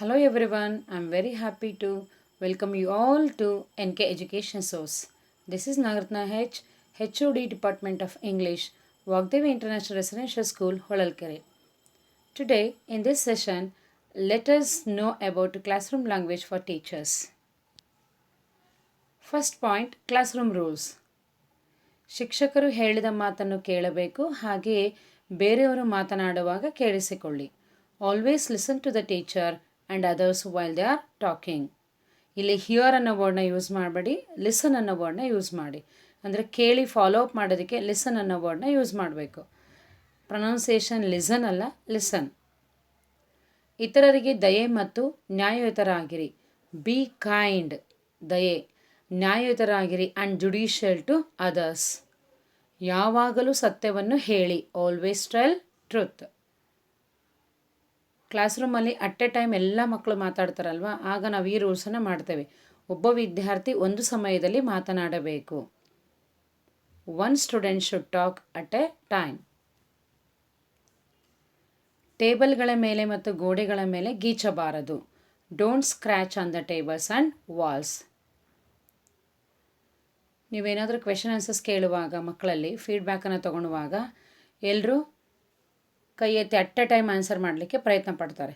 Hello everyone, I'm very happy to welcome you all to NK Education Source. This is Nagaratna H, HOD Department of English, Vagdevi International Residential School, Holalkere. Today, in this session, let us know about classroom language for teachers. First point, classroom rules. ಶಿಕ್ಷಕರು ಹೇಳಿದ ಮಾತನ್ನು ಕೇಳಬೇಕು, ಹಾಗೆಯೇ ಬೇರೆಯವರು ಮಾತನಾಡುವಾಗ ಕೇಳಿಸಿಕೊಳ್ಳಿ. Always listen to the teacher and others while they are talking. ಇಲ್ಲಿ hear ಅನ್ನೋ ವರ್ಡ್ನ ಯೂಸ್ ಮಾಡಬೇಡಿ, ಲಿಸನ್ ಅನ್ನೋ ವರ್ಡ್ನ ಯೂಸ್ ಮಾಡಿ. ಅಂದರೆ ಕೇಳಿ ಫಾಲೋ ಅಪ್ ಮಾಡೋದಕ್ಕೆ ಲಿಸನ್ ಅನ್ನೋ ವರ್ಡ್ನ ಯೂಸ್ ಮಾಡಬೇಕು. ಪ್ರೊನೌನ್ಸಿಯೇಷನ್ ಲಿಸನ್ ಅಲ್ಲ, ಲಿಸನ್. ಇತರರಿಗೆ ದಯೆ ಮತ್ತು ನ್ಯಾಯಯುತರಾಗಿರಿ. ಬಿ ಕೈಂಡ್, ದಯೆ. ನ್ಯಾಯಯುತರಾಗಿರಿ ಆ್ಯಂಡ್ ಜುಡಿಷಿಯಲ್ ಟು ಅದರ್ಸ್. ಯಾವಾಗಲೂ ಸತ್ಯವನ್ನು ಹೇಳಿ. Always tell truth. ಕ್ಲಾಸ್ ರೂಮಲ್ಲಿ ಅಟ್ ಎ ಟೈಮ್ ಎಲ್ಲ ಮಕ್ಕಳು ಮಾತಾಡ್ತಾರಲ್ವ, ಆಗ ನಾವು ಈ ರೂಲ್ಸನ್ನು ಮಾಡ್ತೇವೆ. ಒಬ್ಬ ವಿದ್ಯಾರ್ಥಿ ಒಂದು ಸಮಯದಲ್ಲಿ ಮಾತನಾಡಬೇಕು. One student should talk at a time. ಟೇಬಲ್ಗಳ ಮೇಲೆ ಮತ್ತು ಗೋಡೆಗಳ ಮೇಲೆ ಗೀಚಬಾರದು. Don't scratch on the tables and walls. ನೀವೇನಾದರೂ ಕ್ವೆಶನ್ ಆನ್ಸರ್ಸ್ ಕೇಳುವಾಗ ಮಕ್ಕಳಲ್ಲಿ ಫೀಡ್ಬ್ಯಾಕನ್ನು ತೊಗೊಳುವಾಗ ಎಲ್ಲರೂ ಕೈ ಎತ್ತಿ ಅಟ್ ಎ ಟೈಮ್ ಆನ್ಸರ್ ಮಾಡಲಿಕ್ಕೆ ಪ್ರಯತ್ನ ಪಡ್ತಾರೆ.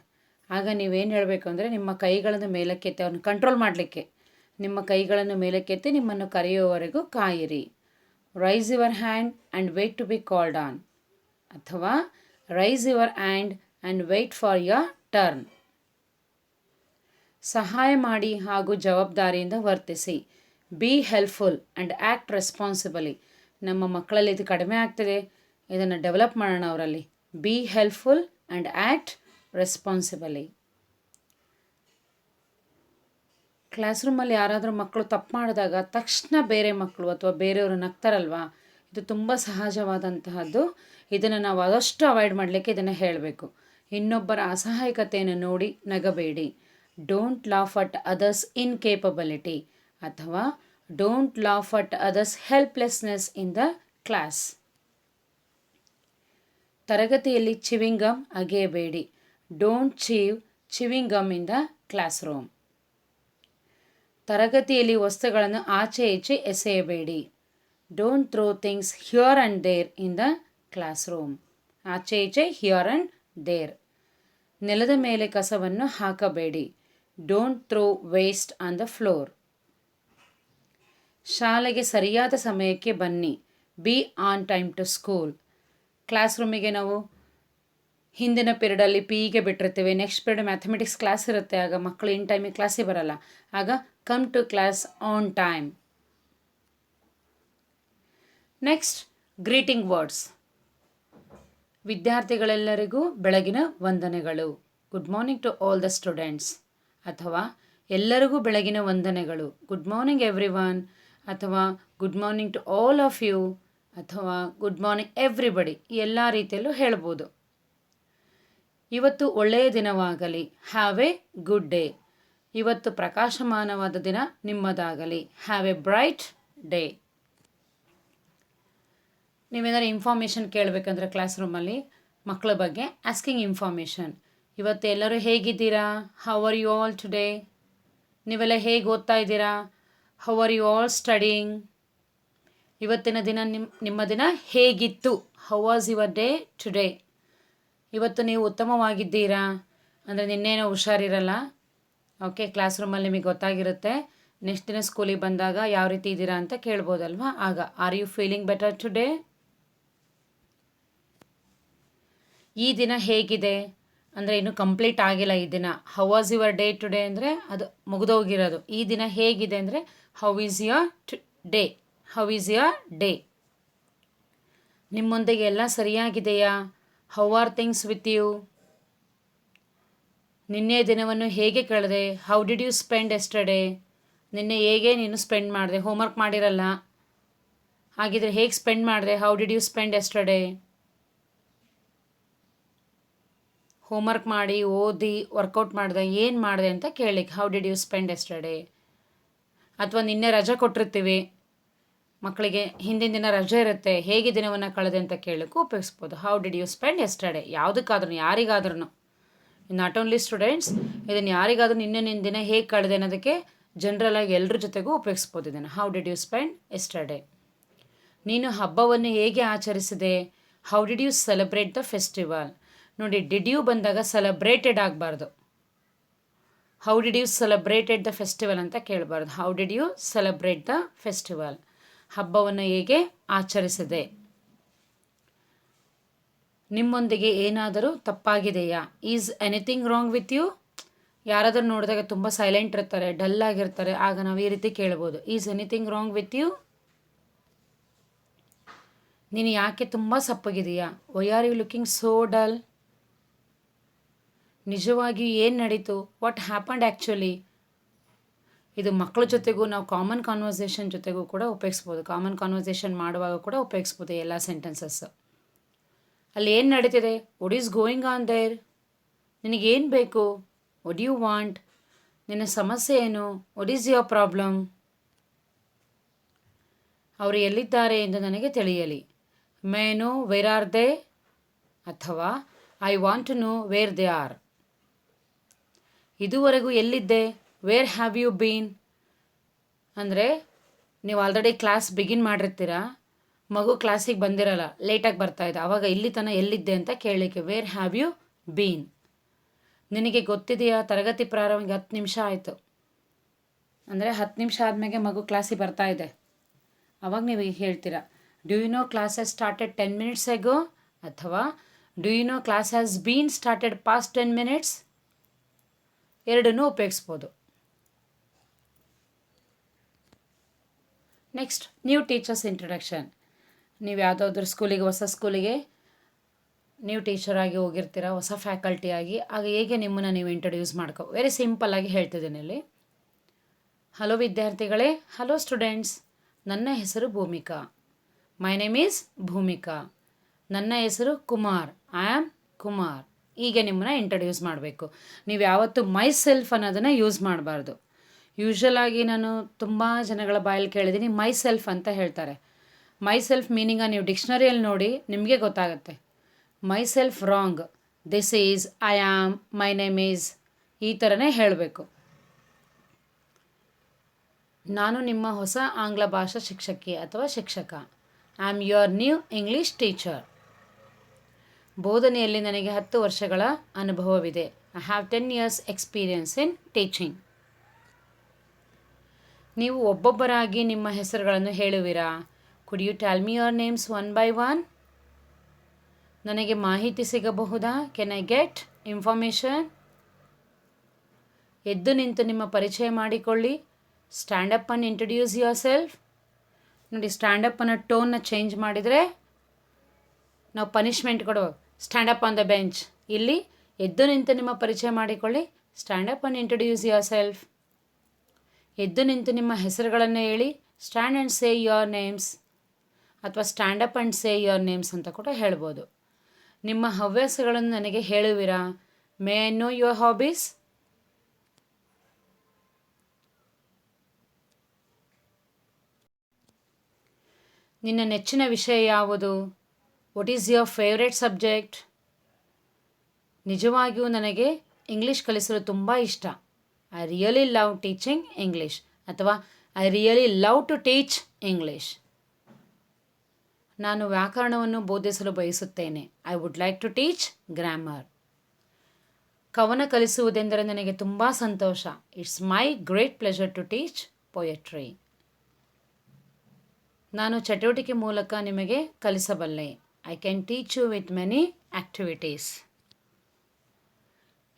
ಆಗ ನೀವೇನು ಹೇಳಬೇಕು ಅಂದರೆ, ನಿಮ್ಮ ಕೈಗಳನ್ನು ಮೇಲಕ್ಕೆತ್ತಿ ಅವ್ರನ್ನ ಕಂಟ್ರೋಲ್ ಮಾಡಲಿಕ್ಕೆ ನಿಮ್ಮ ಕೈಗಳನ್ನು ಮೇಲಕ್ಕೆತ್ತಿ ನಿಮ್ಮನ್ನು ಕರೆಯುವವರೆಗೂ ಕಾಯಿರಿ. Raise your hand and wait to be called on, ಅಥವಾ raise your hand and wait for your turn. ಸಹಾಯ ಮಾಡಿ ಹಾಗೂ ಜವಾಬ್ದಾರಿಯಿಂದ ವರ್ತಿಸಿ. Be helpful and act responsibly. ನಮ್ಮ ಮಕ್ಕಳಲ್ಲಿ ಇದು ಕಡಿಮೆ ಆಗ್ತಿದೆ, ಇದನ್ನು ಡೆವಲಪ್ ಮಾಡೋಣ ಅವರಲ್ಲಿ. Be helpful and act responsibly. Class ರೂಮಲ್ಲಿ ಯಾರಾದರೂ ಮಕ್ಕಳು ತಪ್ಪು ಮಾಡಿದಾಗ ತಕ್ಷಣ ಬೇರೆ ಮಕ್ಕಳು ಅಥವಾ ಬೇರೆಯವರು ನಗ್ತಾರಲ್ವ, ಇದು ತುಂಬ ಸಹಜವಾದಂತಹದ್ದು. ಇದನ್ನು ನಾವು ಆದಷ್ಟು ಅವಾಯ್ಡ್ ಮಾಡಲಿಕ್ಕೆ ಇದನ್ನು ಹೇಳಬೇಕು. ಇನ್ನೊಬ್ಬರ ಅಸಹಾಯಕತೆಯನ್ನು ನೋಡಿ ನಗಬೇಡಿ. Don't laugh at others incapability, ಅಥವಾ don't laugh at others helplessness in the class. ತರಗತಿಯಲ್ಲಿ ಚಿವಿಂಗ್ ಗಮ್ ಅಗೆಯಬೇಡಿ. Don't chewing gum in the classroom. ತರಗತಿಯಲ್ಲಿ ವಸ್ತುಗಳನ್ನು ಆಚೆ ಈಚೆ ಎಸೆಯಬೇಡಿ. Don't throw things here and there in the classroom. ಆಚೆ ಈಚೆ, ಹಿಯರ್ ಆ್ಯಂಡ್ ದೇರ್. ನೆಲದ ಮೇಲೆ ಕಸವನ್ನು ಹಾಕಬೇಡಿ. Don't throw waste on the floor. ಶಾಲೆಗೆ ಸರಿಯಾದ ಸಮಯಕ್ಕೆ ಬನ್ನಿ. Be on time to school. Class ರೂಮಿಗೆ ನಾವು ಹಿಂದಿನ ಪೀರಿಯಡಲ್ಲಿ ಪಿಇಗೆ ಬಿಟ್ಟಿರ್ತೀವಿ, ನೆಕ್ಸ್ಟ್ ಪೀರಿಯಡ್ ಮ್ಯಾಥಮೆಟಿಕ್ಸ್ ಕ್ಲಾಸ್ ಇರುತ್ತೆ, ಆಗ ಮಕ್ಕಳು ಇನ್ ಟೈಮಿಗೆ ಕ್ಲಾಸಿಗೆ ಬರಲ್ಲ. ಆಗ come to class on time. Next, greeting words. ವಿದ್ಯಾರ್ಥಿಗಳೆಲ್ಲರಿಗೂ ಬೆಳಗಿನ ವಂದನೆಗಳು. Good morning to all the students, ಅಥವಾ ಎಲ್ಲರಿಗೂ ಬೆಳಗಿನ ವಂದನೆಗಳು. ಗುಡ್ ಮಾರ್ನಿಂಗ್ ಎವ್ರಿ ಒನ್, ಅಥವಾ good morning to all of you, ಅಥವಾ ಗುಡ್ ಮಾರ್ನಿಂಗ್ ಎವ್ರಿಬಡಿ. ಎಲ್ಲ ರೀತಿಯಲ್ಲೂ ಹೇಳ್ಬೋದು. ಇವತ್ತು ಒಳ್ಳೆಯ ದಿನವಾಗಲಿ. Have a good day. ಇವತ್ತು ಪ್ರಕಾಶಮಾನವಾದ ದಿನ ನಿಮ್ಮದಾಗಲಿ. Have A bright day. ನೀವೇನಾದ್ರು ಇನ್ಫಾರ್ಮೇಷನ್ ಕೇಳಬೇಕಂದ್ರೆ ಕ್ಲಾಸ್ ರೂಮಲ್ಲಿ ಮಕ್ಕಳ ಬಗ್ಗೆ ಆಸ್ಕಿಂಗ್ ಇನ್ಫಾರ್ಮೇಷನ್. ಇವತ್ತು ಎಲ್ಲರೂ ಹೇಗಿದ್ದೀರಾ? How are you all today? ನೀವೆಲ್ಲ ಹೇಗೆ ಓದ್ತಾ ಇದ್ದೀರಾ? How are you all studying? ಇವತ್ತಿನ ದಿನ ನಿಮ್ಮ ದಿನ ಹೇಗಿತ್ತು? How was your day today? ಇವತ್ತು ನೀವು ಉತ್ತಮವಾಗಿದ್ದೀರಾ? ಅಂದರೆ ನಿನ್ನೇನೋ ಹುಷಾರಿರಲ್ಲ, ಓಕೆ, ಕ್ಲಾಸ್ ರೂಮಲ್ಲಿ ನಿಮಗೆ ಗೊತ್ತಾಗಿರುತ್ತೆ. ನೆಕ್ಸ್ಟ್ ದಿನ ಸ್ಕೂಲಿಗೆ ಬಂದಾಗ ಯಾವ ರೀತಿ ಇದ್ದೀರಾ ಅಂತ ಕೇಳ್ಬೋದಲ್ವಾ. ಆಗ are you feeling better today? ಈ ದಿನ ಹೇಗಿದೆ ಅಂದರೆ ಇನ್ನೂ ಕಂಪ್ಲೀಟ್ ಆಗಿಲ್ಲ ಈ ದಿನ. How was your day today ಅಂದರೆ ಅದು ಮುಗಿದೋಗಿರೋದು. ಈ ದಿನ ಹೇಗಿದೆ ಅಂದರೆ how is your day. How is your day. ನಿಮ್ಮೊಂದಿಗೆ ಎಲ್ಲ ಸರಿಯಾಗಿದೆಯಾ? How are things with you? ನಿನ್ನೆ ದಿನವನ್ನು ಹೇಗೆ ಕಳೆದೆ? How did you spend yesterday? ನಿನ್ನೆ ಹೇಗೆ ನೀನು ಸ್ಪೆಂಡ್ ಮಾಡಿದೆ? ಹೋಮ್ವರ್ಕ್ ಮಾಡಿರಲ್ಲ, ಹಾಗಿದ್ರೆ ಹೇಗೆ ಸ್ಪೆಂಡ್ ಮಾಡಿದೆ? How did you spend yesterday? Homework ಮಾಡಿ, ಓದಿ, ವರ್ಕೌಟ್ ಮಾಡಿದೆ, ಏನು ಮಾಡಿದೆ ಅಂತ ಕೇಳಲಿಕ್ಕೆ how did you spend yesterday. ಅಥವಾ ನಿನ್ನೆ ರಜೆ ಕೊಟ್ಟಿರ್ತೀವಿ ಮಕ್ಕಳಿಗೆ, ಹಿಂದಿನ ದಿನ ರಜೆ ಇರುತ್ತೆ, ಹೇಗೆ ದಿನವನ್ನು ಕಳೆದೆ ಅಂತ ಕೇಳಲಿಕ್ಕೂ ಉಪಯೋಗಿಸ್ಬೋದು. How did you spend yesterday. ಯಾವುದಕ್ಕಾದ್ರೂ, ಯಾರಿಗಾದ್ರೂ ನಾಟ್ ಓನ್ಲಿ ಸ್ಟೂಡೆಂಟ್ಸ್, ಇದನ್ನು ಯಾರಿಗಾದರೂ ನಿನ್ನೆ ದಿನ ಹೇಗೆ ಕಳೆದೆ ಅನ್ನೋದಕ್ಕೆ ಜನರಲ್ ಆಗಿ ಎಲ್ಲರ ಜೊತೆಗೂ ಉಪಯೋಗಿಸ್ಬೋದು ಇದನ್ನು. How did you spend yesterday? ನೀನು ಹಬ್ಬವನ್ನು ಹೇಗೆ ಆಚರಿಸಿದೆ? How did you celebrate the festival? ನೋಡಿ, ಡಿಡ್ ಯು ಬಂದಾಗ ಸೆಲೆಬ್ರೇಟೆಡ್ ಆಗಬಾರ್ದು. How did you celebrated the festival ಅಂತ ಕೇಳಬಾರ್ದು. How did you celebrate the festival? ಹಬ್ಬವನ್ನು ಹೇಗೆ ಆಚರಿಸಿದೆ? ನಿಮ್ಮೊಂದಿಗೆ ಏನಾದರೂ ತಪ್ಪಾಗಿದೆಯಾ? Is anything wrong with you? ಯಾರಾದರೂ ನೋಡಿದಾಗ ತುಂಬ ಸೈಲೆಂಟ್ ಇರ್ತಾರೆ, ಡಲ್ ಆಗಿರ್ತಾರೆ, ಆಗ ನಾವು ಈ ರೀತಿ ಕೇಳ್ಬೋದು, is anything wrong with you? ನೀನು ಯಾಕೆ ತುಂಬ ಸಪ್ಪಗಿದೆಯಾ? Why are you looking so dull? ನಿಜವಾಗಿಯೂ ಏನು ನಡೀತು? What happened actually? ಇದು ಮಕ್ಕಳ ಜೊತೆಗೂ ನಾವು ಕಾಮನ್ ಕಾನ್ವರ್ಸೇಷನ್ ಜೊತೆಗೂ ಕೂಡ ಉಪಯೋಗಿಸ್ಬೋದು. ಕಾಮನ್ ಕಾನ್ವರ್ಸೇಷನ್ ಮಾಡುವಾಗ ಕೂಡ ಉಪಯೋಗಿಸ್ಬೋದು ಎಲ್ಲ ಸೆಂಟೆನ್ಸಸ್. ಅಲ್ಲಿ ಏನು ನಡೀತಿದೆ? What is going on there? ನಿನಗೇನು ಬೇಕು? What you want? ನಿನ್ನ ಸಮಸ್ಯೆ ಏನು? What is your problem? ಅವರು ಎಲ್ಲಿದ್ದಾರೆ ಎಂದು ನನಗೆ ತಿಳಿಯಲಿ. May know where are they? ಅಥವಾ I want to know where they are. ಇದುವರೆಗೂ ಎಲ್ಲಿದ್ದೆ? Where have you been? ಅಂದರೆ ನೀವು ಆಲ್ರೆಡಿ ಕ್ಲಾಸ್ ಬಿಗಿನ್ ಮಾಡಿರ್ತೀರ, ಮಗು ಕ್ಲಾಸಿಗೆ ಬಂದಿರಲ್ಲ, ಲೇಟಾಗಿ ಬರ್ತಾಯಿದೆ, ಆವಾಗ ಇಲ್ಲಿ ತನಕ ಎಲ್ಲಿದ್ದೆ ಅಂತ ಕೇಳಲಿಕ್ಕೆ ವೇರ್ ಹ್ಯಾವ್ ಯು ಬೀನ್. ನಿನಗೆ ಗೊತ್ತಿದೆಯಾ ತರಗತಿ ಪ್ರಾರಂಭಕ್ಕೆ 10 ನಿಮಿಷ ಆಯಿತು ಅಂದರೆ 10 ನಿಮಿಷ ಆದಮೇಲೆ ಮಗು ಕ್ಲಾಸಿಗೆ ಬರ್ತಾ ಇದೆ, ಆವಾಗ ನೀವು ಹೇಳ್ತೀರಾ do you know class has started 10 minutes ago? ಅಥವಾ do you know class has been started past 10 minutes? ಎರಡನ್ನೂ ಉಪಯೋಗಿಸ್ಬೋದು. Next, new teachers introduction. ನೀವು ಯಾವುದಾದ್ರೂ ಸ್ಕೂಲಿಗೆ, ಹೊಸ ಸ್ಕೂಲಿಗೆ ನೀವು ಟೀಚರಾಗಿ ಹೋಗಿರ್ತೀರ, ಹೊಸ ಫ್ಯಾಕಲ್ಟಿಯಾಗಿ, ಆಗ ಹೇಗೆ ನಿಮ್ಮನ್ನು ನೀವು ಇಂಟ್ರೊಡ್ಯೂಸ್ ಮಾಡ್ಕೋ. ವೆರಿ ಸಿಂಪಲ್ಲಾಗಿ ಹೇಳ್ತಿದ್ದೀನಿ ಇಲ್ಲಿ. ಹಲೋ ವಿದ್ಯಾರ್ಥಿಗಳೇ, ಹಲೋ ಸ್ಟೂಡೆಂಟ್ಸ್, ನನ್ನ ಹೆಸರು Bhumika. My name is Bhumika. ನನ್ನ ಹೆಸರು ಕುಮಾರ್. I am Kumar. ಹೀಗೆ ನಿಮ್ಮನ್ನ ಇಂಟ್ರಡ್ಯೂಸ್ ಮಾಡಬೇಕು. ನೀವು ಯಾವತ್ತೂ ಮೈ ಸೆಲ್ಫ್ ಅನ್ನೋದನ್ನು ಯೂಸ್ ಮಾಡಬಾರ್ದು. ಯೂಶ್ವಲಾಗಿ ನಾನು ತುಂಬ ಜನಗಳ ಬಾಯಲ್ಲಿ ಕೇಳಿದ್ದೀನಿ ಮೈ ಸೆಲ್ಫ್ ಅಂತ ಹೇಳ್ತಾರೆ. ಮೈ ಸೆಲ್ಫ್ ಮೀನಿಂಗ ನೀವು ಡಿಕ್ಷನರಿಯಲ್ಲಿ ನೋಡಿ ನಿಮಗೆ ಗೊತ್ತಾಗುತ್ತೆ. My self wrong. This is, I am, my name is, ಈ ಥರನೇ ಹೇಳಬೇಕು. ನಾನು ನಿಮ್ಮ ಹೊಸ ಆಂಗ್ಲ ಭಾಷಾ ಶಿಕ್ಷಕಿ ಅಥವಾ ಶಿಕ್ಷಕ. I am your new English teacher. ಬೋಧನೆಯಲ್ಲಿ ನನಗೆ 10 ವರ್ಷಗಳ ಅನುಭವವಿದೆ. I have 10 years experience in teaching. ನೀವು ಒಬ್ಬೊಬ್ಬರಾಗಿ ನಿಮ್ಮ ಹೆಸರುಗಳನ್ನು ಹೇಳುವಿರಾ? Could you tell me your names one by one? ನನಗೆ ಮಾಹಿತಿ ಸಿಗಬಹುದಾ? Can I get information? ಎದ್ದು ನಿಂತು ನಿಮ್ಮ ಪರಿಚಯ ಮಾಡಿಕೊಳ್ಳಿ. Stand up and introduce yourself. ನೋಡಿ, ಸ್ಟ್ಯಾಂಡಪ್ ಅನ್ನೋ ಟೋನ್ನ ಚೇಂಜ್ ಮಾಡಿದರೆ ನಾವು ಪನಿಷ್ಮೆಂಟ್ ಕೊಡುವ. Stand up on the bench. ಇಲ್ಲಿ ಎದ್ದು ನಿಂತು ನಿಮ್ಮ ಪರಿಚಯ ಮಾಡಿಕೊಳ್ಳಿ. Stand up and introduce yourself. ಎದ್ದು ನಿಂತು ನಿಮ್ಮ ಹೆಸರುಗಳನ್ನು ಹೇಳಿ. Stand and say your names. ಅಥವಾ stand up and say your names ಅಂತ ಕೂಡ ಹೇಳ್ಬೋದು. ನಿಮ್ಮ ಹವ್ಯಾಸಗಳನ್ನು ನನಗೆ ಹೇಳುವಿರಾ? May I know your hobbies? ನಿನ್ನ ನೆಚ್ಚಿನ ವಿಷಯ ಯಾವುದು? What is your favourite subject? ನಿಜವಾಗಿಯೂ ನನಗೆ ಇಂಗ್ಲೀಷ್ ಕಲಿಸಲು ತುಂಬ ಇಷ್ಟ. I really love teaching English. ಅಥವಾ I really love to teach English. ನಾನು ವ್ಯಾಕರಣವನ್ನು ಬೋಧಿಸಲು ಬಯಸುತ್ತೇನೆ. I would like to teach grammar. ಕವನ ಕಲಿಸುವುದೆಂದರೆ ನನಗೆ ತುಂಬ ಸಂತೋಷ. It's my great pleasure to teach poetry. ನಾನು ಚಟುವಟಿಕೆ ಮೂಲಕ ನಿಮಗೆ ಕಲಿಸಬಲ್ಲೆ. I can teach you with many activities.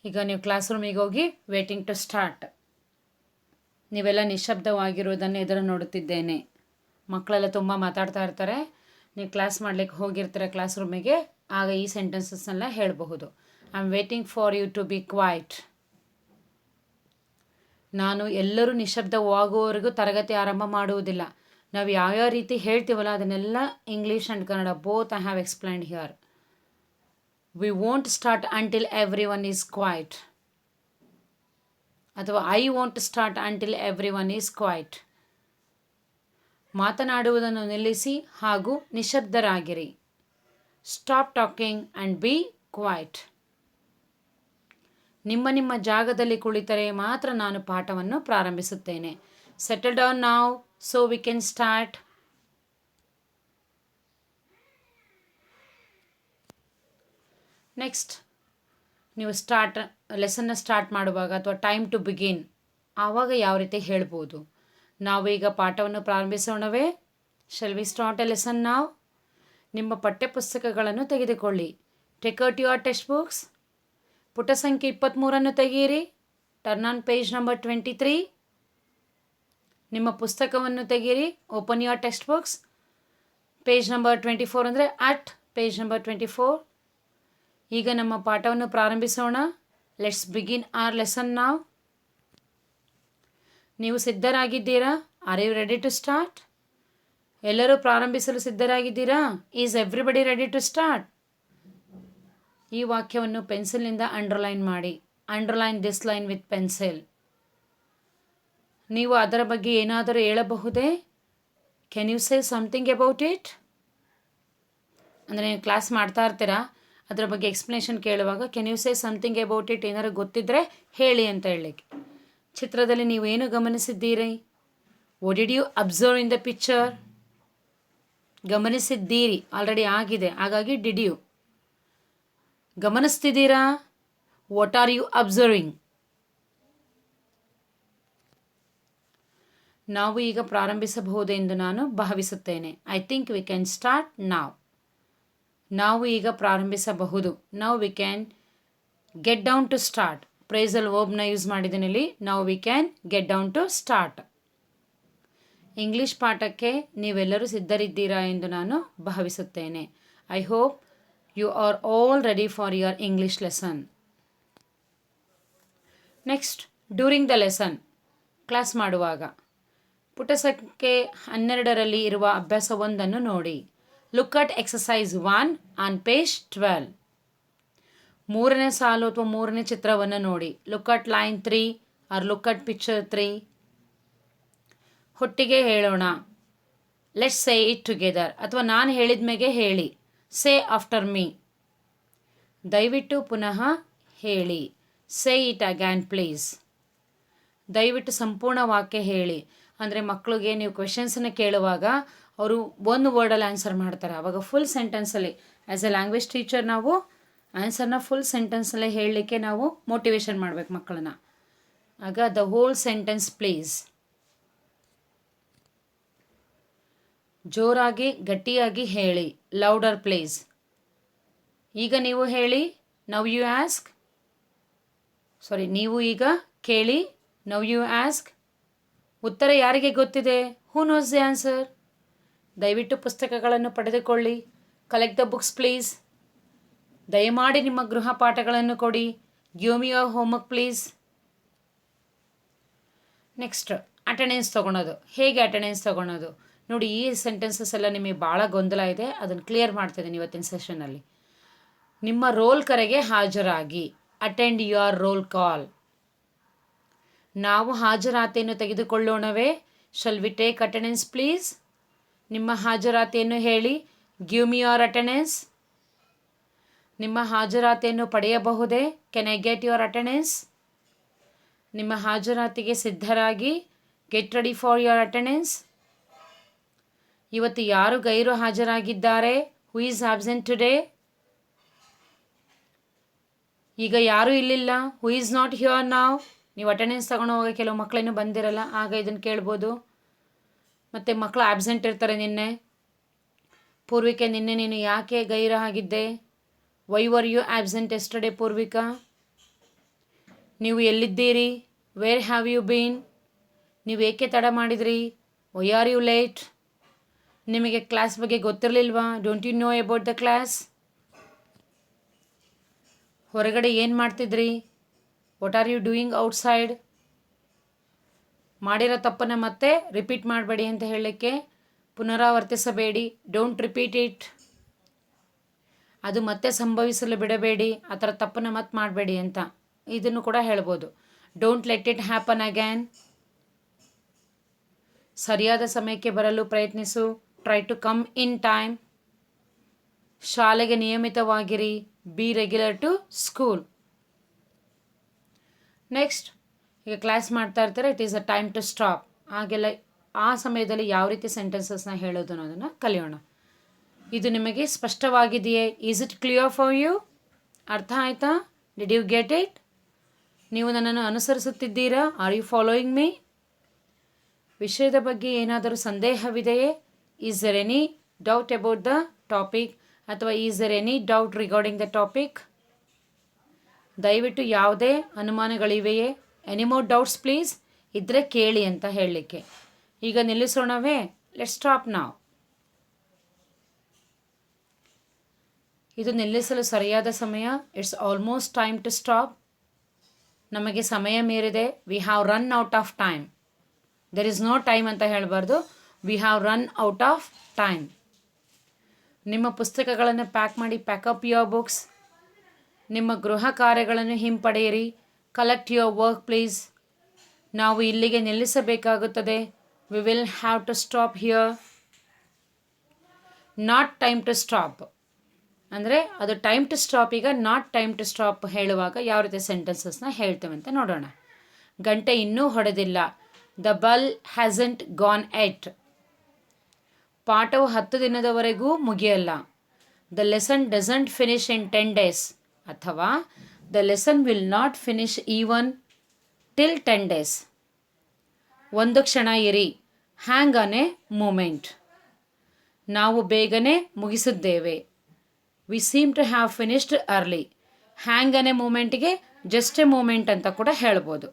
ಈಗ ನೀವು ಕ್ಲಾಸ್ ರೂಮಿಗೆ ಹೋಗಿ ವೇಟಿಂಗ್ ಟು ಸ್ಟಾರ್ಟ್. ನೀವೆಲ್ಲ ನಿಶ್ಶಬ್ದವಾಗಿರುವುದನ್ನು ಎದುರು ನೋಡುತ್ತಿದ್ದೇನೆ. ಮಕ್ಕಳೆಲ್ಲ ತುಂಬ ಮಾತಾಡ್ತಾ ಇರ್ತಾರೆ. ನೀವು ಕ್ಲಾಸ್ ಮಾಡಲಿಕ್ಕೆ ಹೋಗಿರ್ತೀರ ಕ್ಲಾಸ್ ರೂಮಿಗೆ, ಆಗ ಈ ಸೆಂಟೆನ್ಸಸ್ನೆಲ್ಲ ಹೇಳಬಹುದು. I am waiting for you to be quiet. ನಾನು ಎಲ್ಲರೂ ನಿಶ್ಶಬ್ದವಾಗುವವರೆಗೂ ತರಗತಿ ಆರಂಭ ಮಾಡುವುದಿಲ್ಲ. ನಾವು ಯಾವ್ಯಾವ ರೀತಿ ಹೇಳ್ತೀವಲ್ಲ ಅದನ್ನೆಲ್ಲ English and Kannada both I have explained here. We won't start until every one is quiet. ಅಥವಾ I won't start until every one is quiet. ಮಾತನಾಡುವುದನ್ನು ನಿಲ್ಲಿಸಿ ಹಾಗೂ ನಿಶ್ಶಬ್ದರಾಗಿರಿ. Stop talking and be quiet. ನಿಮ್ಮ ನಿಮ್ಮ ಜಾಗದಲ್ಲಿ ಕುಳಿತರೆ ಮಾತ್ರ ನಾನು ಪಾಠವನ್ನು ಪ್ರಾರಂಭಿಸುತ್ತೇನೆ. Settle down now so we can start. Next, ನೀವು ಲೆಸನ್ನ ಸ್ಟಾರ್ಟ್ ಮಾಡುವಾಗ ಅಥವಾ ಟೈಮ್ ಟು ಬಿಗಿನ್ ಆವಾಗ ಯಾವ ರೀತಿ ಹೇಳ್ಬೋದು? ನಾವು ಈಗ ಪಾಠವನ್ನು ಪ್ರಾರಂಭಿಸೋಣವೇ? Shall we start a lesson now? ನಿಮ್ಮ ಪಠ್ಯಪುಸ್ತಕಗಳನ್ನು ತೆಗೆದುಕೊಳ್ಳಿ. Take out your textbooks. ಪುಟ ಸಂಖ್ಯೆ 23 ತೆಗೆಯಿರಿ. Turn on page number 23. ನಿಮ್ಮ ಪುಸ್ತಕವನ್ನು ತೆಗೆಯಿರಿ. Open your textbooks. Page number 24 ಅಂದರೆ ಅಟ್ ಪೇಜ್ ನಂಬರ್ 24. ಈಗ ನಮ್ಮ ಪಾಠವನ್ನು ಪ್ರಾರಂಭಿಸೋಣ. Let's begin R lesson now. ನೀವು ಸಿದ್ಧರಾಗಿದ್ದೀರಾ? Are you ready to start? ಎಲ್ಲರೂ ಪ್ರಾರಂಭಿಸಲು ಸಿದ್ಧರಾಗಿದ್ದೀರಾ? Is everybody ready to start? ಈ ವಾಕ್ಯವನ್ನು ಪೆನ್ಸಿಲ್ನಿಂದ ಅಂಡರ್ಲೈನ್ ಮಾಡಿ. Underline this line with pencil. ನೀವು ಅದರ ಬಗ್ಗೆ ಏನಾದರೂ ಹೇಳಬಹುದೇ? Can you say something about it? ಅಂದರೆ ನೀವು ಕ್ಲಾಸ್ ಮಾಡ್ತಾ ಇರ್ತೀರಾ, ಅದರ ಬಗ್ಗೆ ಎಕ್ಸ್ಪ್ಲನೇಷನ್ ಕೇಳುವಾಗ can you say something about it ಏನಾದ್ರು ಗೊತ್ತಿದ್ದರೆ ಹೇಳಿ ಅಂತ ಹೇಳಲಿಕ್ಕೆ. ಚಿತ್ರದಲ್ಲಿ ನೀವು ಏನು ಗಮನಿಸಿದ್ದೀರಿ? What did you observe in the picture? ಗಮನಿಸಿದ್ದೀರಿ, already ಆಗಿದೆ, ಹಾಗಾಗಿ ಡಿಡ್ ಯು. ಗಮನಿಸ್ತಿದ್ದೀರಾ? What are you observing? ನಾವು ಈಗ ಪ್ರಾರಂಭಿಸಬಹುದೆಂದು ನಾನು ಭಾವಿಸುತ್ತೇನೆ. I think we can start now. ನಾವು ಈಗ ಪ್ರಾರಂಭಿಸಬಹುದು. Now we can get down to start. Phrasal ವರ್ಬ್ನ ಯೂಸ್ ಮಾಡಿದ್ದೀನಿ ಇಲ್ಲಿ. Now we can get down to start. English ಪಾಠಕ್ಕೆ ನೀವೆಲ್ಲರೂ ಸಿದ್ಧರಿದ್ದೀರಾ ಎಂದು ನಾನು ಭಾವಿಸುತ್ತೇನೆ. I hope you are all ready for your English lesson. Next, during the lesson, class ಮಾಡುವಾಗ ಪುಟ ಸಂಖ್ಯೆ 12ರಲ್ಲಿ ಇರುವ ಅಭ್ಯಾಸ 1 ನೋಡಿ. Look at exercise 1 on page 12. 3ನೇ ಸಾಲು ಅಥವಾ 3ನೇ ಚಿತ್ರವನ್ನು ನೋಡಿ. Look at line 3 or look at picture 3. ಒಟ್ಟಿಗೆ ಹೇಳೋಣ. ಲೆಟ್ಸ್ ಸೇ ಇಟ್ ಟುಗೆದರ್, ಅಥವಾ ನಾನು ಹೇಳಿದ ಮೇಲೆ ಹೇಳಿ. ಸೇ ಆಫ್ಟರ್ ಮೀ. ದಯವಿಟ್ಟು ಪುನಃ ಹೇಳಿ. Say it again please. ದಯವಿಟ್ಟು ಸಂಪೂರ್ಣ ವಾಕ್ಯ ಹೇಳಿ. ಅಂದರೆ ಮಕ್ಕಳಿಗೆ ನೀವು ಕ್ವೆಶನ್ಸನ್ನು ಕೇಳುವಾಗ ಅವರು ಒಂದು ವರ್ಡಲ್ಲಿ ಆನ್ಸರ್ ಮಾಡ್ತಾರೆ. ಆವಾಗ ಫುಲ್ ಸೆಂಟೆನ್ಸಲ್ಲಿ ಆ್ಯಸ್ ಎ ಲ್ಯಾಂಗ್ವೇಜ್ ಟೀಚರ್ ನಾವು ಆನ್ಸರ್ನ ಫುಲ್ ಸೆಂಟೆನ್ಸಲ್ಲೇ ಹೇಳಲಿಕ್ಕೆ ನಾವು ಮೋಟಿವೇಶನ್ ಮಾಡಬೇಕು ಮಕ್ಕಳನ್ನ. ಆಗ ದ ಹೋಲ್ ಸೆಂಟೆನ್ಸ್ ಪ್ಲೀಸ್. ಜೋರಾಗಿ ಗಟ್ಟಿಯಾಗಿ ಹೇಳಿ. Louder please. ಈಗ ನೀವು ಹೇಳಿ. Now you ask. ನೀವು ಈಗ ಕೇಳಿ. Now you ask. ಉತ್ತರ ಯಾರಿಗೆ ಗೊತ್ತಿದೆ? Who knows the answer? ದಯವಿಟ್ಟು ಪುಸ್ತಕಗಳನ್ನು ಪಡೆದುಕೊಳ್ಳಿ. Collect the books please. ದಯಮಾಡಿ ನಿಮ್ಮ ಗೃಹ ಪಾಠಗಳನ್ನು ಕೊಡಿ. Give me your homework please. Next, attendance ತೊಗೊಳೋದು. ಹೇಗೆ ಅಟೆಂಡೆನ್ಸ್ ತೊಗೊಳೋದು ನೋಡಿ. ಈ ಸೆಂಟೆನ್ಸಸ್ ಎಲ್ಲ ನಿಮಗೆ ಭಾಳ ಗೊಂದಲ ಇದೆ, ಅದನ್ನು ಕ್ಲಿಯರ್ ಮಾಡ್ತಿದ್ದೀನಿ ಇವತ್ತಿನ ಸೆಷನ್ನಲ್ಲಿ. ನಿಮ್ಮ ರೋಲ್ ಕರೆಗೆ ಹಾಜರಾಗಿ. Attend your roll call. ನಾವು ಹಾಜರಾತಿಯನ್ನು ತೆಗೆದುಕೊಳ್ಳೋಣವೇ? Shall we take attendance please? ನಿಮ್ಮ ಹಾಜರಾತಿಯನ್ನು ಹೇಳಿ. Give me your attendance. ನಿಮ್ಮ ಹಾಜರಾತಿಯನ್ನು ಪಡೆಯಬಹುದೇ? Can I get your attendance? ನಿಮ್ಮ ಹಾಜರಾತಿಗೆ ಸಿದ್ಧರಾಗಿ. Get ready for your attendance. ಇವತ್ತು ಯಾರು ಗೈರು ಹಾಜರಾಗಿದ್ದಾರೆ? Who is absent today? ಈಗ ಯಾರೂ ಇಲ್ಲಿಲ್ಲ. ಹೂ ಈಸ್ ನಾಟ್ ಹಿಯರ್ ನಾವ್? ನೀವು ಅಟೆಂಡೆನ್ಸ್ ತಗೊಂಡು ಹೋಗಿ ಕೆಲವು ಮಕ್ಕಳೇನು ಬಂದಿರಲ್ಲ, ಆಗ ಇದನ್ನು ಕೇಳ್ಬೋದು. ಮತ್ತು ಮಕ್ಕಳು ಆಬ್ಸೆಂಟ್ ಇರ್ತಾರೆ. ನಿನ್ನೆ ಪೂರ್ವಿಕೆ, ನಿನ್ನೆ ನೀನು ಯಾಕೆ ಗೈರು ಆಗಿದ್ದೆ? Why were you absent yesterday Poorvika? ನೀವು ಎಲ್ಲಿದ್ದೀರಿ? Where have you been? ನೀವು ಏಕೆ ತಡ ಮಾಡಿದ್ರಿ? Why are you late? ನಿಮಗೆ ಕ್ಲಾಸ್ ಬಗ್ಗೆ ಗೊತ್ತಿರಲಿಲ್ವಾ? Don't you know about the class? ಹೊರಗಡೆ ಏನು ಮಾಡ್ತಿದ್ರಿ? What are you doing outside? ಮಾಡಿರೋ ತಪ್ಪನ್ನು ಮತ್ತೆ ರಿಪೀಟ್ ಮಾಡಬೇಡಿ ಅಂತ ಹೇಳಲಿಕ್ಕೆ. ಪುನರಾವರ್ತಿಸಬೇಡಿ. Don't repeat it. ಅದು ಮತ್ತೆ ಸಂಭವಿಸಲು ಬಿಡಬೇಡಿ. ಆ ಥರ ತಪ್ಪನ್ನು ಮತ್ತೆ ಮಾಡಬೇಡಿ ಅಂತ ಇದನ್ನು ಕೂಡ ಹೇಳ್ಬೋದು. Don't let it happen again. ಸರಿಯಾದ ಸಮಯಕ್ಕೆ ಬರಲು ಪ್ರಯತ್ನಿಸು. Try to come in time. ಶಾಲೆಗೆ ನಿಯಮಿತವಾಗಿರಿ. Be regular to school. Next, ಈಗ ಕ್ಲಾಸ್ ಮಾಡ್ತಾ ಇರ್ತಾರೆ, it is a time to stop. ಹಾಗೆಲ್ಲ ಆ ಸಮಯದಲ್ಲಿ ಯಾವ ರೀತಿ ಸೆಂಟೆನ್ಸಸ್ನ ಹೇಳೋದು ಅನ್ನೋದನ್ನು ಕಲಿಯೋಣ. ಇದು ನಿಮಗೆ ಸ್ಪಷ್ಟವಾಗಿದೆಯೇ? Is it clear for you? ಅರ್ಥ ಆಯಿತಾ? Did you get it? ನೀವು ನನ್ನನ್ನು ಅನುಸರಿಸುತ್ತಿದ್ದೀರಾ? Are you following me? ವಿಷಯದ ಬಗ್ಗೆ ಏನಾದರೂ ಸಂದೇಹವಿದೆಯೇ? Is there any doubt about the topic ಅಥವಾ is there any doubt regarding the topic? ದಯವಿಟ್ಟು ಯಾವುದೇ ಅನುಮಾನಗಳಿವೆಯೇ? Any more doubts please? ಇದ್ದರೆ ಕೇಳಿ ಅಂತ ಹೇಳಲಿಕ್ಕೆ. ಈಗ ನಿಲ್ಲಿಸೋಣವೇ? ಲೆಟ್ಸ್ ಸ್ಟಾಪ್ ನಾವ್. ಇದು ನಿಲ್ಲಿಸಲು ಸರಿಯಾದ ಸಮಯ. It's almost time to stop. ನಮಗೆ ಸಮಯ ಮೀರಿದೆ. We have run out of time. There is no time ಅಂತ ಹೇಳಬಾರ್ದು. We have run out of time. ನಿಮ್ಮ ಪುಸ್ತಕಗಳನ್ನು ಪ್ಯಾಕ್ ಮಾಡಿ. Pack up your books. ನಿಮ್ಮ ಗೃಹ ಕಾರ್ಯಗಳನ್ನು ಹಿಂಪಡೆಯಿರಿ. Collect your work please. ನಾವು ಇಲ್ಲಿಗೆ ನಿಲ್ಲಿಸಬೇಕಾಗುತ್ತದೆ. We will have to stop here. Not time to stop ಅಂದರೆ ಅದು ಟೈಮ್ ಟು ಸ್ಟಾಪ್. ಈಗ ನಾಟ್ ಟೈಮ್ ಟು ಸ್ಟಾಪ್ ಹೇಳುವಾಗ ಯಾವ ರೀತಿ ಸೆಂಟೆನ್ಸಸ್ನ ಹೇಳ್ತೇವೆ ಅಂತ ನೋಡೋಣ. ಗಂಟೆ ಇನ್ನೂ ಹೊಡೆದಿಲ್ಲ. The bell hasn't gone yet. ಪಾಠವು 10 ದಿನದವರೆಗೂ ಮುಗಿಯಲ್ಲ. The lesson doesn't finish in 10 days. ಅಥವಾ the lesson will not finish even till 10 days. ಒಂದು ಕ್ಷಣ ಇರಿ. Hang on a moment. ನಾವು ಬೇಗನೆ ಮುಗಿಸಿದ್ದೇವೆ. We seem to have finished early. Hang on a ಮೂಮೆಂಟ್ಗೆ ಜಸ್ಟ್ ಎ ಮೂಮೆಂಟ್ ಅಂತ ಕೂಡ ಹೇಳ್ಬೋದು.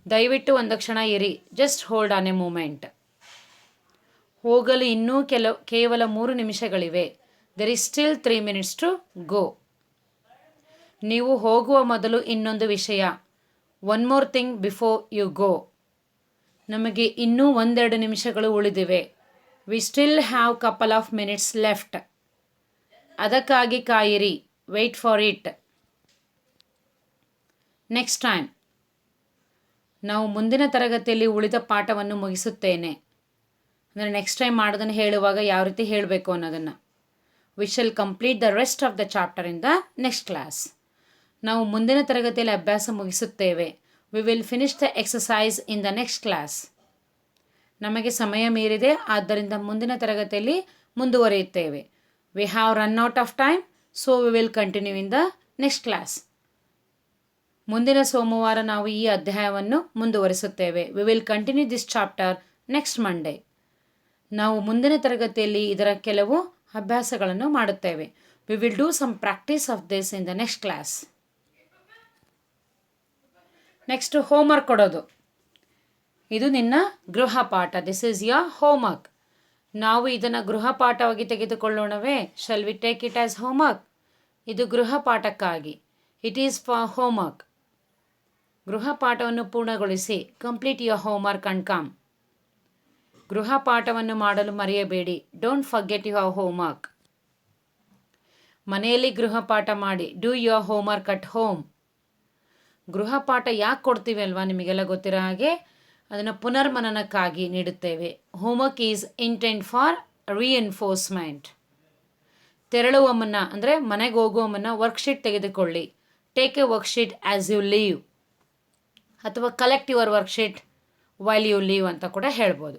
ದಯವಿಟ್ಟು ಒಂದು ಕ್ಷಣ ಇರಿ. Just hold on a moment. ಹೋಗಲು ಇನ್ನೂ ಕೇವಲ 3 ನಿಮಿಷಗಳಿವೆ. There is still 3 minutes to go. ನೀವು ಹೋಗುವ ಮೊದಲು ಇನ್ನೊಂದು ವಿಷಯ. One more thing before you go. ನಮಗೆ ಇನ್ನೂ 1-2 ನಿಮಿಷಗಳು ಉಳಿದಿವೆ. We still have couple of minutes left. ಅದಕ್ಕಾಗಿ ಕಾಯಿರಿ. Wait for it. Next time. ನಾವು ಮುಂದಿನ ತರಗತಿಯಲ್ಲಿ ಉಳಿದ ಪಾಠವನ್ನು ಮುಗಿಸುತ್ತೇನೆ. ಅಂದರೆ ನೆಕ್ಸ್ಟ್ ಟೈಮ್ ಮಾಡೋದನ್ನು ಹೇಳುವಾಗ ಯಾವ ರೀತಿ ಹೇಳಬೇಕು ಅನ್ನೋದನ್ನು. We shall complete the rest of the chapter in the next class. ನಾವು ಮುಂದಿನ ತರಗತಿಯಲ್ಲಿ ಅಭ್ಯಾಸ ಮುಗಿಸುತ್ತೇವೆ. We will finish the exercise in the next class. ನಮಗೆ ಸಮಯ ಮೀರಿದೆ, ಆದ್ದರಿಂದ ಮುಂದಿನ ತರಗತಿಯಲ್ಲಿ ಮುಂದುವರಿಯುತ್ತೇವೆ. We have run out of time, so we will continue in the next class. ಮುಂದಿನ ಸೋಮವಾರ ನಾವು ಈ ಅಧ್ಯಾಯವನ್ನು ಮುಂದುವರಿಸುತ್ತೇವೆ. We will continue this chapter next Monday. ನಾವು ಮುಂದಿನ ತರಗತಿಯಲ್ಲಿ ಇದರ ಕೆಲವು ಅಭ್ಯಾಸಗಳನ್ನು ಮಾಡುತ್ತೇವೆ. We will do some practice of this in the next class. Next homework ಕೊಡೋದು. ಇದು ನಿನ್ನ ಗೃಹ ಪಾಠ. This is your homework. ನಾವು ಇದನ್ನು ಗೃಹ ಪಾಠವಾಗಿ ತೆಗೆದುಕೊಳ್ಳೋಣವೇ? Shall we take it as homework? ಇದು ಗೃಹ ಪಾಠಕ್ಕಾಗಿ. It is for homework. ಗೃಹ ಪಾಠವನ್ನು ಪೂರ್ಣಗೊಳಿಸಿ. Complete your homework and come. ಗೃಹ ಪಾಠವನ್ನು ಮಾಡಲು ಮರೆಯಬೇಡಿ. Don't forget your homework. ಮನೆಯಲ್ಲಿ ಗೃಹ ಪಾಠ ಮಾಡಿ. Do your homework at home. ಗೃಹ ಪಾಠ ಯಾಕೆ ಕೊಡ್ತೀವಿ ಅಲ್ವಾ? ನಿಮಗೆಲ್ಲ ಗೊತ್ತಿರೋ ಹಾಗೆ ಅದನ್ನು ಪುನರ್ಮನನಕ್ಕಾಗಿ ನೀಡುತ್ತೇವೆ. Homework is intent for reinforcement. ತೆರಳುವ ಮುನ್ನ ಅಂದರೆ ಮನೆಗೆ ಹೋಗುವ ಮುನ್ನ ವರ್ಕ್ಶೀಟ್ ತೆಗೆದುಕೊಳ್ಳಿ. Take a worksheet as you leave. ಅಥವಾ collect your worksheet while you leave ಅಂತ ಕೂಡ ಹೇಳ್ಬೋದು.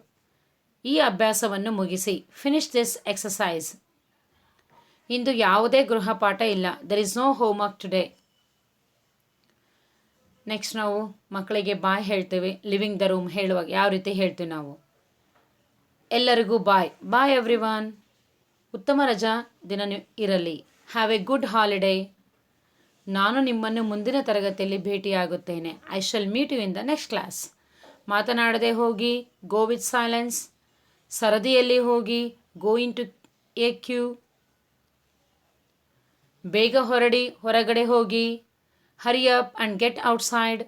ಈ ಅಭ್ಯಾಸವನ್ನು ಮುಗಿಸಿ. Finish this exercise. ಇಂದು ಯಾವುದೇ ಗೃಹ ಪಾಠ ಇಲ್ಲ. There is no homework today. Next ನಾವು ಮಕ್ಕಳಿಗೆ ಬಾಯ್ ಹೇಳ್ತೇವೆ. ಲಿವಿಂಗ್ ದ ರೂಮ್ ಹೇಳುವಾಗ ಯಾವ ರೀತಿ ಹೇಳ್ತೀವಿ ನಾವು? ಎಲ್ಲರಿಗೂ ಬಾಯ್. ಬಾಯ್ ಎವ್ರಿವನ್. ಉತ್ತಮ ರಜಾ ದಿನ ಇರಲಿ. Have a good holiday. ನಾನು ನಿಮ್ಮನ್ನು ಮುಂದಿನ ತರಗತಿಯಲ್ಲಿ ಭೇಟಿಯಾಗುತ್ತೇನೆ. I shall meet you in the next class. ಮಾತನಾಡದೆ ಹೋಗಿ. Go with silence. ಸರದಿಯಲ್ಲಿ ಹೋಗಿ. Go into a queue. ಬೇಗ ಹೊರಡಿ. ಹೊರಗಡೆ ಹೋಗಿ. Hurry up and get outside.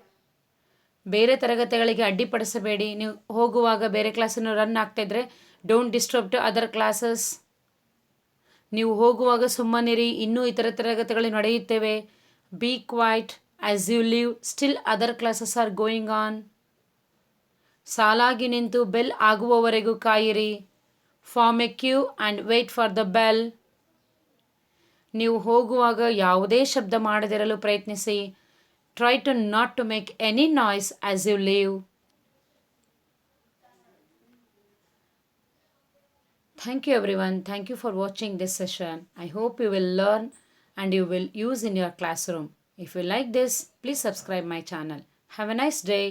ಬೇರೆ ತರಗತಿಗಳಿಗೆ ಅಡ್ಡಿಪಡಿಸಬೇಡಿ. ನೀವು ಹೋಗುವಾಗ ಬೇರೆ ಕ್ಲಾಸನ್ನು ರನ್ ಆಗ್ತಾಯಿದ್ರೆ don't disturb to other classes. ನೀವು ಹೋಗುವಾಗ ಸುಮ್ಮನಿರಿ. ಇನ್ನೂ ಇತರ ತರಗತಿಗಳು ನಡೆಯುತ್ತೇವೆ. Be quiet as you leave. Still other classes are going on. ಸಾಲಾಗಿ ನಿಂತು ಬೆಲ್ ಆಗುವವರೆಗೂ ಕಾಯಿರಿ. Form a queue and wait for the bell. ನೀವು ಹೋಗುವಾಗ ಯಾವುದೇ ಶಬ್ದ ಮಾಡದಿರಲು ಪ್ರಯತ್ನಿಸಿ. Try to not to make any noise as you leave. Thank you everyone. Thank you for watching this session. I hope you will learn and you will use in your classroom. If you like this, please subscribe my channel. Have a nice day.